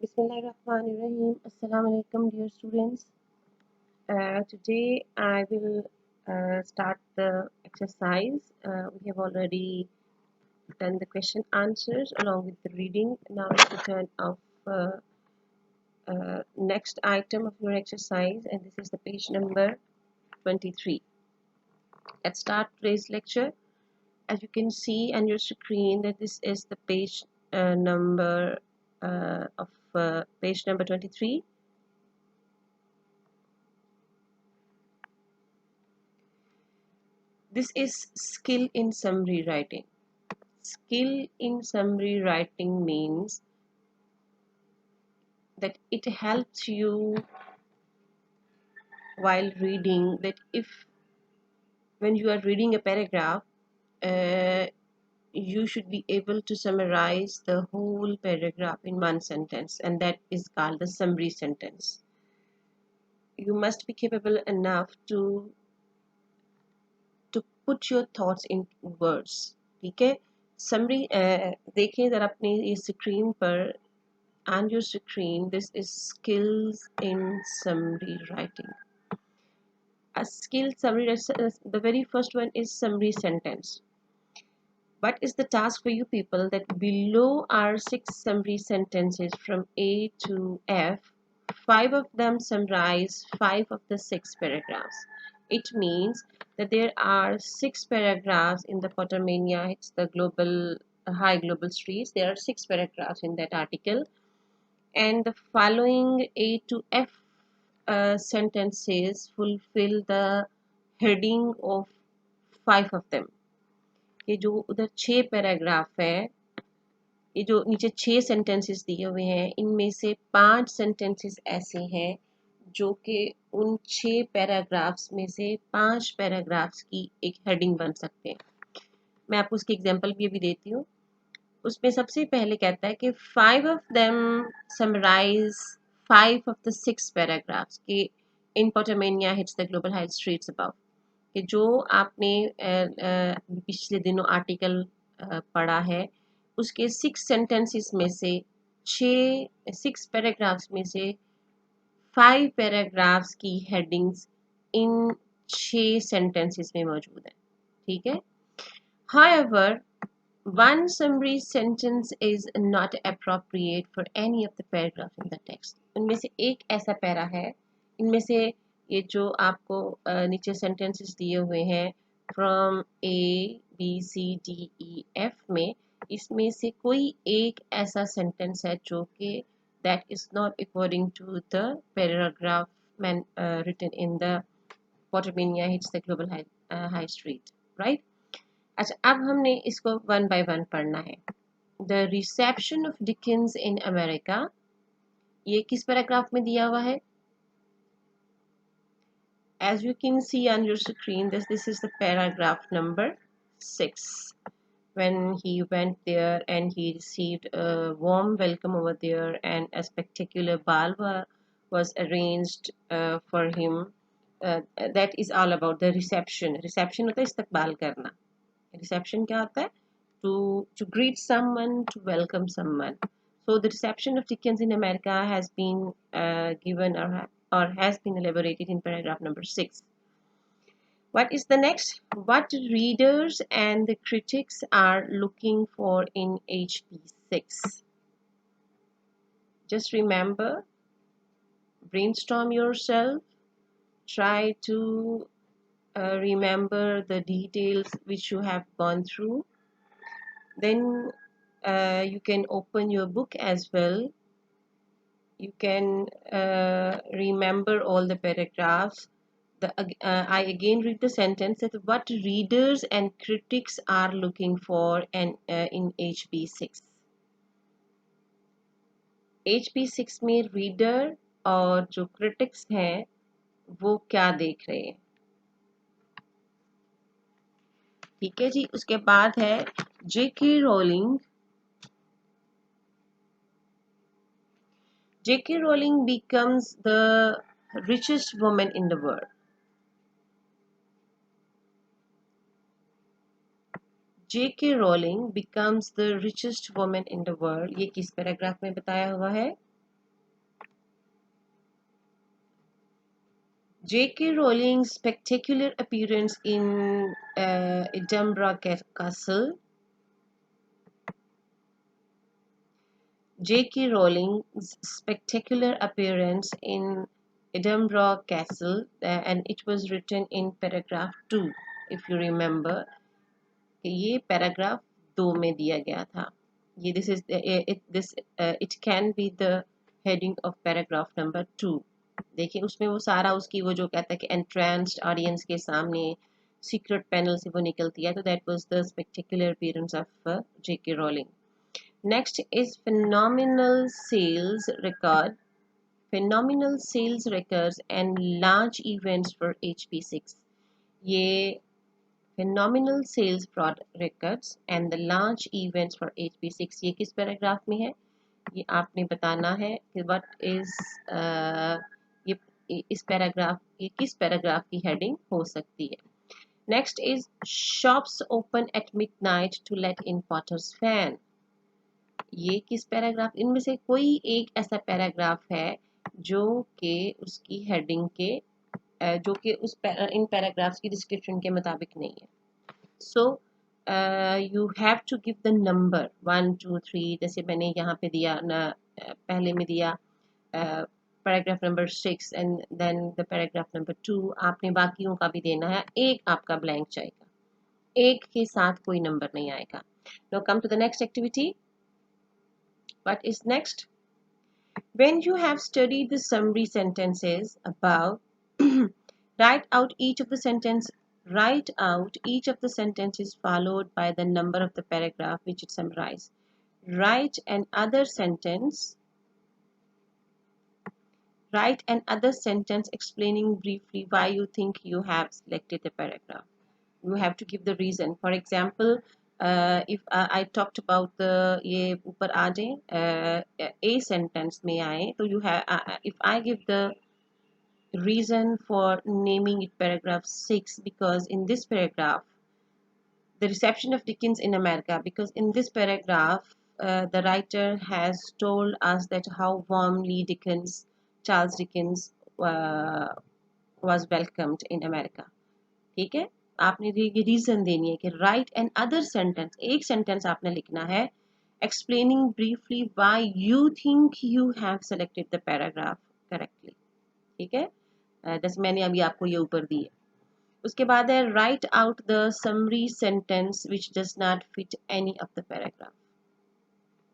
Bismillahirrahmanirrahim. Assalamu alaikum, dear students. Today I will start the exercise. We have already done the question answers along with the reading. Now it's the turn of next item of your exercise, and this is the page number 23. Let's start today's lecture. As you can see on your screen, that this is the page number of page number 23. This is skill in summary writing. Skill in summary writing means that it helps you while reading, that if when you are reading a paragraph, uh, you should be able to summarize the whole paragraph in one sentence, and that is called the summary sentence. You must be capable enough to put your thoughts in words. ठीक है, summary देखिए ज़रा अपनी इस screen पर, on your screen, this is skills in summary writing. A skill summary, the very first one is summary sentence. What is the task for you people? That below are 6 summary sentences from A to F. 5 of them summarize 5 of the 6 paragraphs. It means that there are 6 paragraphs in the Pottermania. It's the global high global streets. There are 6 paragraphs in that article, and the following A to F sentences fulfill the heading of 5 of them. ये जो उधर 6 paragraph है, ये जो नीचे 6 sentences दिए हुए हैं, इनमें से 5 सेंटेंसेस ऐसे हैं जो कि उन 6 पैराग्राफ्स में से 5 पैराग्राफ्स की एक हेडिंग बन सकते हैं. मैं आपको उसकी एग्जांपल भी अभी देती हूँ. उसमें सबसे पहले कहता है कि 5 of them summarise 5 of the 6 paragraphs कि in Pottermania hits the global high streets above, कि जो आपने पिछले दिनों आर्टिकल पढ़ा है उसके 6 सेंटेंसेस में से 6 पैराग्राफ्स में से 5 पैराग्राफ्स की हेडिंग्स इन 6 सेंटेंसेस में मौजूद है. ठीक है. However, one summary sentence is not appropriate for any of the paragraphs in the text. इनमें से एक ऐसा पैरा है, इनमें से ये जो आपको नीचे sentences दिए हुए हैं from A, B, C, D, E, F में, इसमें से कोई एक ऐसा sentence है जो कि that is not according to the paragraph written in the Pottermania hits the global high street, right? अच्छा, अब हमने इसको वन बाय वन पढ़ना है. The reception of Dickens in America, ये किस पैराग्राफ में दिया हुआ है? As you can see on your screen, this is the paragraph number 6. When he went there and he received a warm welcome over there, and a spectacular ball was arranged for him. That is all about the reception. Reception होता है इस्तकबाल करना. Reception क्या होता है? To greet someone, to welcome someone. So the reception of Dickens in America has been given or has been elaborated in paragraph number 6. What is the next? What readers and the critics are looking for in HP6? Just remember, brainstorm yourself, try to remember the details which you have gone through. Then you can open your book as well. You can remember all the paragraphs. I again read the sentence that what readers and critics are looking for in HB6. HB6 में reader और जो critics हैं वो क्या देख रहे हैं. ठीक है जी. उसके बाद है J.K. Rowling. J.K. Rowling becomes the richest woman in the world. J.K. Rowling becomes the richest woman in the world. ये किस पैराग्राफ में बताया हुआ है? J.K. Rowling's spectacular appearance in Edinburgh Castle. J.K. Rowling's spectacular appearance in Edinburgh Castle, and it was written in paragraph 2, if you remember. ये paragraph 2 में दिया गया था. ये it can be the heading of paragraph number 2. देखिए उसमें वो सारा उसकी वो जो कहता है कि entranced audience के सामने secret panel से वो निकलती है, तो that was the spectacular appearance of J.K. Rowling. Next is phenomenal sales records and large events for HP6. ये phenomenal sales records and the large events for HP6 ये किस पैराग्राफ में है? ये आपने बताना है कि what is ये इस पैराग्राफ ये किस पैराग्राफ की हेडिंग हो सकती है. Next is shops open at midnight to let in Potter's fan. ये किस पैराग्राफ, इनमें से कोई एक ऐसा पैराग्राफ है जो कि उसकी हेडिंग के जो कि इन पैराग्राफ्स की डिस्क्रिप्शन के मुताबिक नहीं है. So you have to give the number 1 2 3, जैसे मैंने यहाँ पे दिया ना, पहले में दिया paragraph number 6 and then the paragraph number 2. आपने बाकियों का भी देना है. एक आपका ब्लैंक जाएगा, एक के साथ कोई नंबर नहीं आएगा. Now come to the next activity. What is next? When you have studied the summary sentences above, write out each of the sentences followed by the number of the paragraph which it summarizes. Write another sentence explaining briefly why you think you have selected the paragraph. You have to give the reason. For example, if I talked about the ये ऊपर आ जाए a sentence में आए, तो you have if I give the reason for naming it paragraph 6, because in this paragraph the reception of Dickens in America, because in this paragraph the writer has told us that how warmly Charles Dickens was welcomed in America. ठीक है, आपने ये reason देनी है कि right N other sentence, एक sentence आपने लिखना है explaining briefly why you think you have selected the paragraph correctly. ठीक है, जैसे मैंने अभी आपको ये ऊपर दी है. उसके बाद है right out the summary sentence which does not fit any of the paragraph.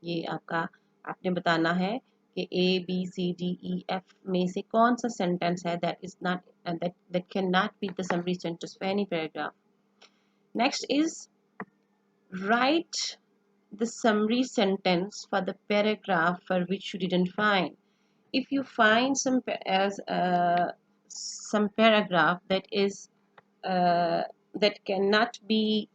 ये आपने बताना है कि A B C D E F में से कौन सा सेंटेंस है that cannot be the summary sentence for any paragraph. Next is write the summary sentence for the paragraph for which you didn't find. If you find some paragraph that cannot be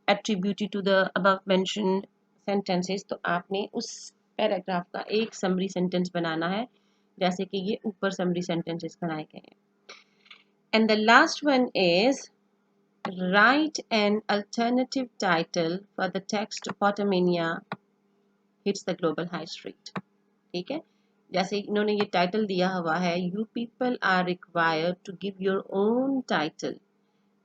attributed to the above mentioned sentences, तो आपने उस paragraph का एक summary sentence बनाना है, जैसे कि ये ऊपर समरी सेंटेंसेस बनाए गए हैं. And the last one is write an alternative title for the text Pottermania hits the global high street. ठीक है, जैसे इन्होंने ये टाइटल दिया हुआ है, you people are required to give your own title.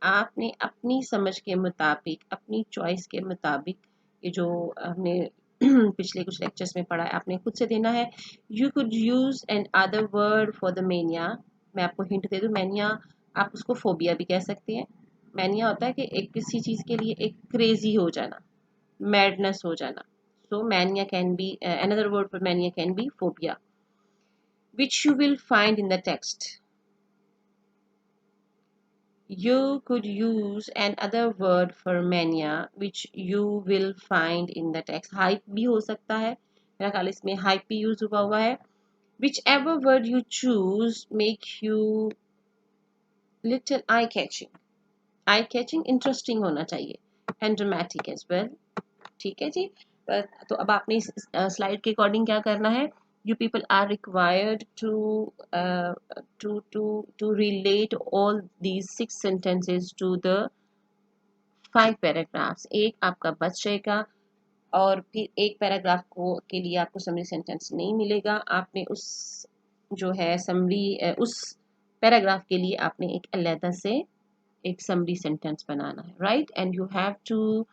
आपने अपनी समझ के मुताबिक, अपनी चॉइस के मुताबिक, ये जो हमने पिछले कुछ लेक्चर्स में पढ़ा है, आपने खुद से देना है. You could use N other word for the mania. मैं आपको हिंट दे दूं, मैनिया आप उसको फोबिया भी कह सकते हैं. मैनिया होता है कि एक किसी चीज़ के लिए एक क्रेजी हो जाना, मैडनेस हो जाना. So mania can be, another word for mania can be phobia, which you will find in the text. You could use another word for mania which you will find in the text. Hype भी हो सकता है, मेरा ख्याल इसमें hype भी use हुआ है. Whichever word you choose make you little eye catching, interesting होना चाहिए, and dramatic as well. ठीक है जी. तो अब आपने इस स्लाइड के अकॉर्डिंग क्या करना है, you people are required to relate all these 6 sentences to the 5 paragraphs. एक आपका बच जाएगा और फिर एक पैराग्राफ के लिए आपको समरी सेंटेंस नहीं मिलेगा. आपने उस जो है समरी उस पैराग्राफ के लिए आपने एक अलग से एक समरी सेंटेंस बनाना है, right, and you have to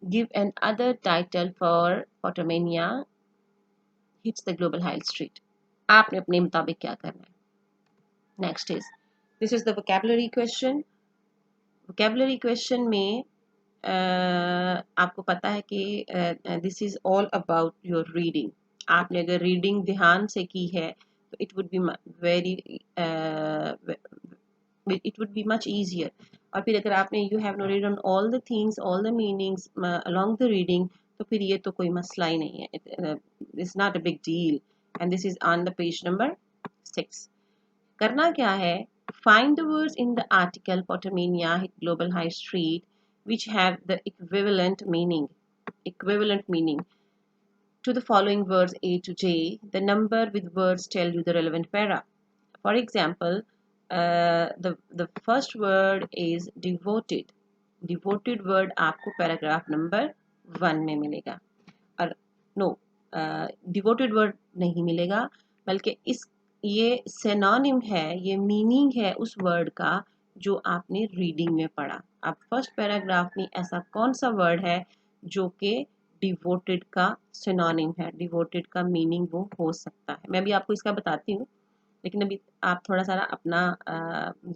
give an other title for Pottermania hits the global high street. आपने अपने मुताबिक क्या करना है। Next is this is the vocabulary question. Vocabulary question में आपको पता है कि this is all about your reading. आपने अगर रीडिंग ध्यान से की है तो it would be very it would be much easier। और फिर अगर आपने you have noted on all the things all the meanings along the reading तो फिर ये तो कोई मसला ही नहीं है, it's not a big deal। and this is on the page number 6। करना क्या है, find the words in the article Potamania hit global high street which have the equivalent meaning to the following words A to J। The number with words tell you the relevant para। For example, the first word is devoted। devoted word आपको paragraph number 1 में मिलेगा। और no, devoted word नहीं मिलेगा, बल्कि इस ये synonym है, ये मीनिंग है उस वर्ड का जो आपने रीडिंग में पढ़ा। अब फर्स्ट पैराग्राफ में ऐसा कौन सा वर्ड है जो कि डिवोटेड का सिनोनिम है, डिवोटेड का मीनिंग वो हो सकता है। मैं अभी आपको इसका बताती हूँ, लेकिन अभी आप थोड़ा सा अपना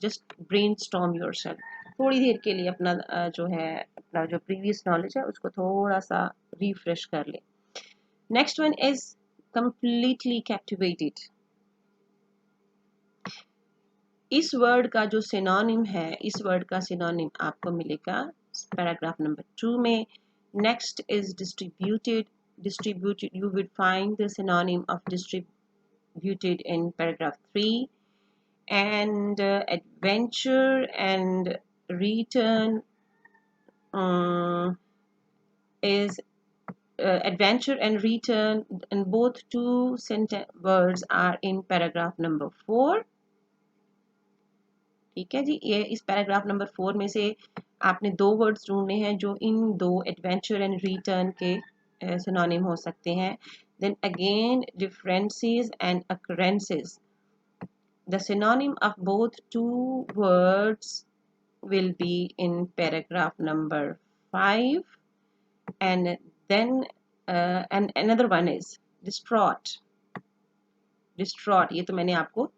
जस्ट ब्रेन स्टॉर्म योरसेल्फ, थोड़ी देर के लिए अपना जो है अपना जो प्रीवियस नॉलेज है उसको थोड़ा सा रिफ्रेश कर ले। Next one is completely captivated. इस वर्ड का जो सिनोनिम है, इस वर्ड का सिनोनिम आपको मिलेगा पैराग्राफ नंबर 2 में। Next is distributed. Distributed you will find the synonym of distributed in paragraph 3। and adventure and return is adventure and return, and both two words are in paragraph number 4। ठीक है जी, ये इस paragraph number 4 में से आपने दो words ढूंढने हैं जो इन दो एडवेंचर एंड रिटर्न के सिनोनिम हो सकते हैं। Then again differences and occurrences, the synonym of both two words will be in paragraph number 5। and then and another one is distraught। distraught ये तो मैंने आपको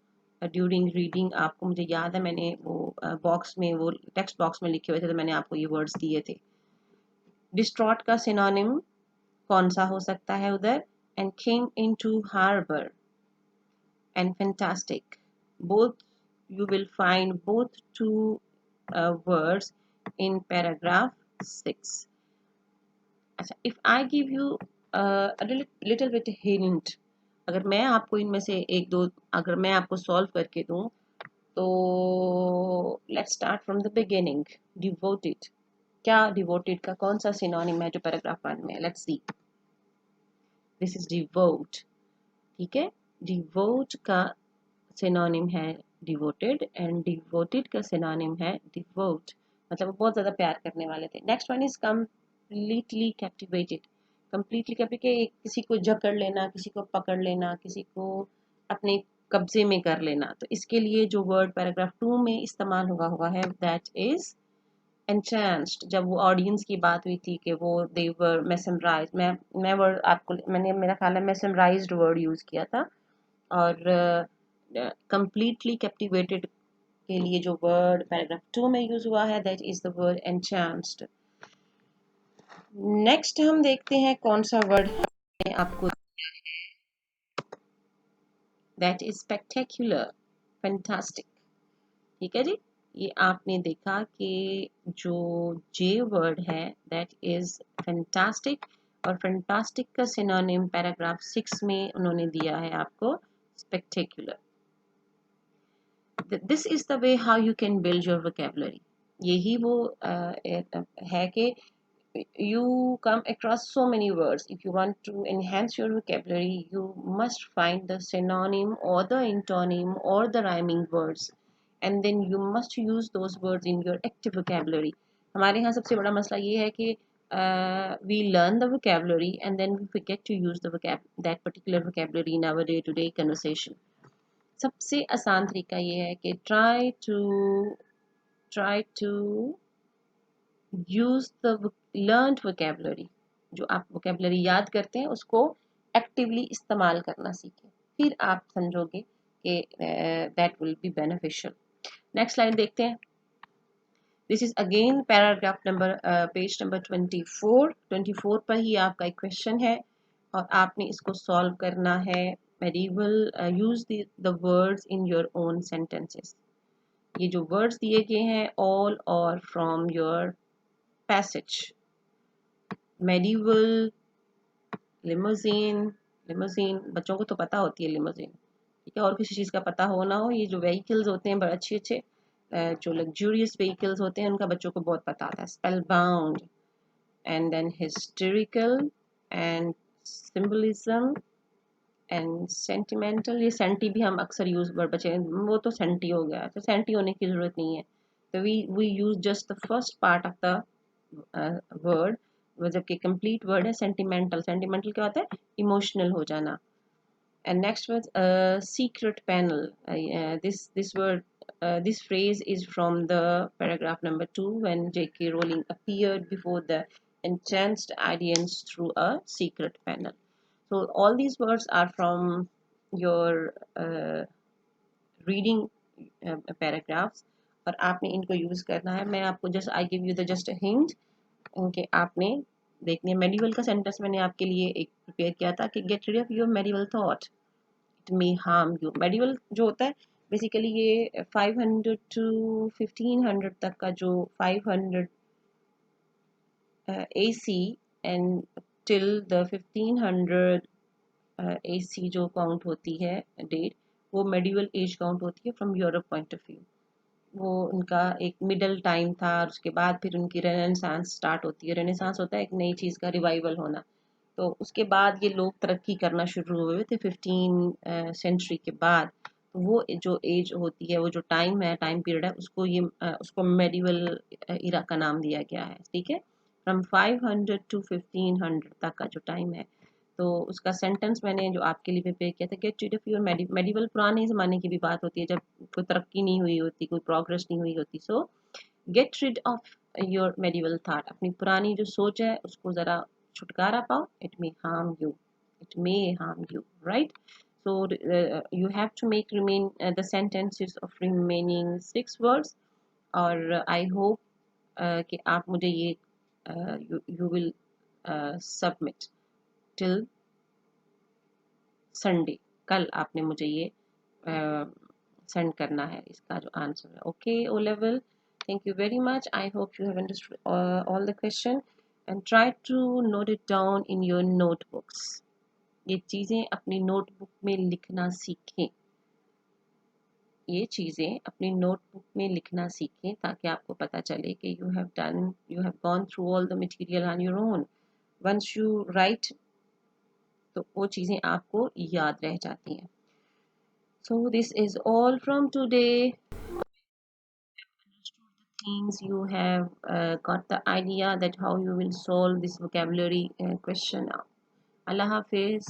ड्यूरिंग रीडिंग, आपको मुझे याद है मैंने वो बॉक्स में, वो टेक्स्ट बॉक्स में लिखे हुए थे तो मैंने आपको ये वर्ड्स दिए थे। distraught का सिनोनिम कौन सा हो सकता है उधर, and came into harbor and fantastic, both you will find both two words in paragraph 6। अच्छा, if I give you a little bit hint, अगर मैं आपको इनमें से एक दो अगर मैं आपको सॉल्व करके दूं तो let's start from the beginning. Devoted, क्या डिवोटेड का कौन सा सिनोनिम है जो पैराग्राफ 1 में, let's see. This is devote. ठीक है, डिवोट का सिनोनिम है डिवोटेड एंड डिवोटेड का सिनोनिम है डिवोट, मतलब वो बहुत ज़्यादा प्यार करने वाले थे। Next one is completely captivated. Completely captivated किसी को जकड़ लेना, किसी को पकड़ लेना, किसी को अपने कब्जे में कर लेना। तो इसके लिए जो वर्ड पैराग्राफ 2 में इस्तेमाल हुआ है दैट इज एनचैंस्ड। जब वो ऑडियंस की बात हुई थी कि वो दे वर मेसमराइज्ड, मैं वर्ड आपको मैंने मेरा ख्याल है मेसमराइज्ड वर्ड यूज़ किया था। और completely captivated के लिए जो वर्ड पैराग्राफ 2 में यूज हुआ है that is the word entranced। Next हम देखते हैं कौन सा वर्ड आपको, दैट इज spectacular, fantastic। ठीक है जी, ये आपने देखा कि जो जे वर्ड है दैट इज फैंटास्टिक, और फैंटास्टिक का सिनोनिम पैराग्राफ 6 में उन्होंने दिया है आपको spectacular। This is the way how you can build your vocabulary. यही वो है कि you come across so many words, if you want to enhance your vocabulary you must find the synonym or the antonym or the rhyming words, and then you must use those words in your active vocabulary। हमारे यहाँ सबसे बड़ा मसला ये है कि we learn the vocabulary and then we forget to use the that particular vocabulary in our day to day conversation। सबसे आसान तरीका ये है कि try to use the learned vocabulary। जो आप vocabulary याद करते हैं उसको एक्टिवली इस्तेमाल करना सीखें, फिर आप समझोगे कि that will be beneficial। Next line देखते हैं। This is again paragraph number page number 24 पर ही आपका एक क्वेश्चन है और आपने इसको सॉल्व करना है। medieval use the words in your own sentences। ये जो वर्ड्स दिए गए हैं all or from your passage। medieval, limousine, limousine बच्चों को तो पता होती है limousine, ठीक है, और किसी चीज़ का पता हो ना हो, ये जो व्हीकल्स होते हैं बड़े अच्छे अच्छे जो लग्जूरियस व्हीकल्स होते हैं उनका बच्चों को बहुत पता आता है। Spellbound and then historical and symbolism and sentimental. ये सेंटी भी हम अक्सर यूज बच्चे वो तो सेंटी हो गया, तो सेंटी होने की जरूरत नहीं है, तो we use just the first part of the word, जबकि कंप्लीट वर्ड है सेंटिमेंटल। सेंटिमेंटल क्या होता है? इमोशनल हो जाना। And next was a secret panel. This word, this phrase is from the paragraph number 2 when J.K. Rowling appeared before the entranced audience through a secret panel. So all these words are from your reading paragraphs और आपने इनको use करना है। मैं आपको just I give you the just hint कि आपने देखने मेडिवल का सेंटेंस मैंने आपके लिए एक प्रिपेयर किया था कि get rid of your medieval thought, it may harm you. Medieval जो होता है बेसिकली ये 500 टू 1500 तक का जो 500 AC and till the 1500 AC जो काउंट होती है डेट, वो मेडिवल एज काउंट होती है from Europe point of view. वो उनका एक मिडल टाइम था और उसके बाद फिर उनकी रेनेसांस स्टार्ट होती है। रेनेसांस होता है एक नई चीज़ का रिवाइवल होना। तो उसके बाद ये लोग तरक्की करना शुरू हुए थे 15 सेंचुरी के बाद। तो वो जो एज होती है, वो जो टाइम है, टाइम पीरियड है, उसको उसको मेडिवल इरा का नाम दिया गया है, ठीक है। फ्रॉम 500 टू 1500 तक का जो टाइम है। तो उसका सेंटेंस मैंने जो आपके लिए प्रिपेयर किया था, get rid of your medieval. पुराने ज़माने की भी बात होती है जब कोई तरक्की नहीं हुई होती, कोई प्रोग्रेस नहीं हुई होती। सो get rid of your medieval thought, अपनी पुरानी जो सोच है उसको ज़रा छुटकारा पाओ। It may harm you, it may harm you, right. so you have to make remain the sentences of remaining 6 words और I hope कि आप मुझे ये you will submit till Sunday. कल आपने मुझे ये सेंड करना है इसका जो आंसर है। Okay O level, thank you very much. I hope you have understood all the question and try to note it down in your notebooks. ये चीज़ें अपनी नोटबुक में लिखना सीखें, ये चीज़ें अपनी नोटबुक में लिखना सीखें ताकि आपको पता चले कि you have gone through all the material on your own. Once you write तो वो चीज़ें आपको याद रह जाती हैं। So this is all from today. Understood the things, you have got the idea that how you will solve this vocabulary question. Allah Hafiz.